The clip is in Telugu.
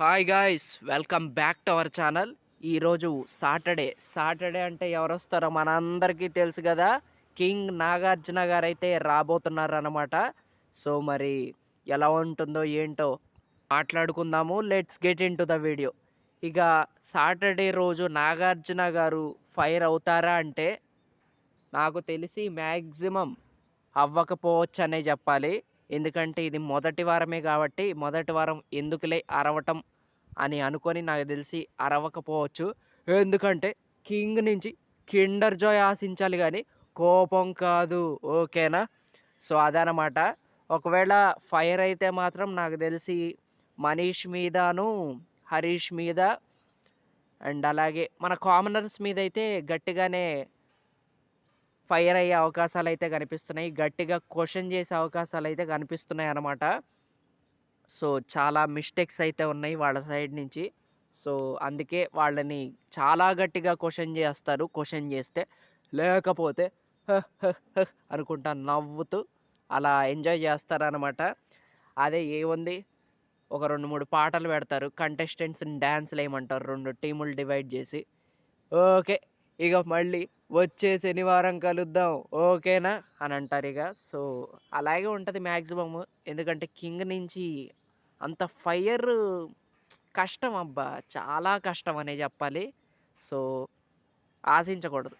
Hi guys, welcome back to our channel. ఈరోజు సాటర్డే అంటే ఎవరొస్తారో మనందరికీ తెలుసు కదా. కింగ్ నాగార్జున గారైతే రాబోతున్నారన్నమాట. సో మరి ఎలా ఉంటుందో ఏంటో మాట్లాడుకుందాము. Let's get in to the video. ఇక సాటర్డే రోజు నాగార్జున గారు ఫైర్ అవుతారా అంటే నాకు తెలిసి మ్యాక్సిమం అవ్వకపోవచ్చనే చెప్పాలి. ఎందుకంటే ఇది మొదటి వారమే కాబట్టి, మొదటి వారం ఎందుకులే అరవటం అని అనుకొని నాకు తెలిసి అరవకపోవచ్చు. ఎందుకంటే కింగ్ నుంచి కిండర్ జాయ్ ఆశించాలి గానీ, కోపం కాదు. ఓకేనా? సో, అదనమాట. ఒకవేళ ఫైర్ అయితే మాత్రం నాకు తెలిసి మనీష్ మీదను, హరీష్ మీద అండ్ అలాగే మన కామనర్స్ మీదైతే గట్టిగానే ఫైర్ అయ్యే అవకాశాలైతే కనిపిస్తున్నాయి. గట్టిగా క్వెషన్ చేసే అవకాశాలైతే కనిపిస్తున్నాయన్నమాట. సో, చాలా మిస్టేక్స్ అయితే ఉన్నాయి వాళ్ళ సైడ్ నుంచి. సో, అందుకే వాళ్ళని చాలా గట్టిగా క్వెషన్ చేస్తారు. క్వెషన్ చేస్తే, లేకపోతే హ్! హ్! హ్! అనుకుంటా నవ్వుతూ అలా ఎంజాయ్ చేస్తారనమాట. అదే ఏముంది, ఒక 2, 3 పాటలు పెడతారు. కంటెస్టెంట్స్‌ని డాన్స్‌లేయమంటారు 2 టీములు డివైడ్ చేసి. ఓకే. ఇగ మళ్ళీ వచ్చే శనివారం కలుద్దాం. ఓకేనా? అని అంటారిగ. సో, అలాగే ఉంటది మాక్సిమము. ఎందుకంటే కింగ్ నుంచి అంత ఫైర్ కష్టం అబ్బా! చాలా కష్టం అనే జెప్పాలి. సో, ఆశించకూడదు.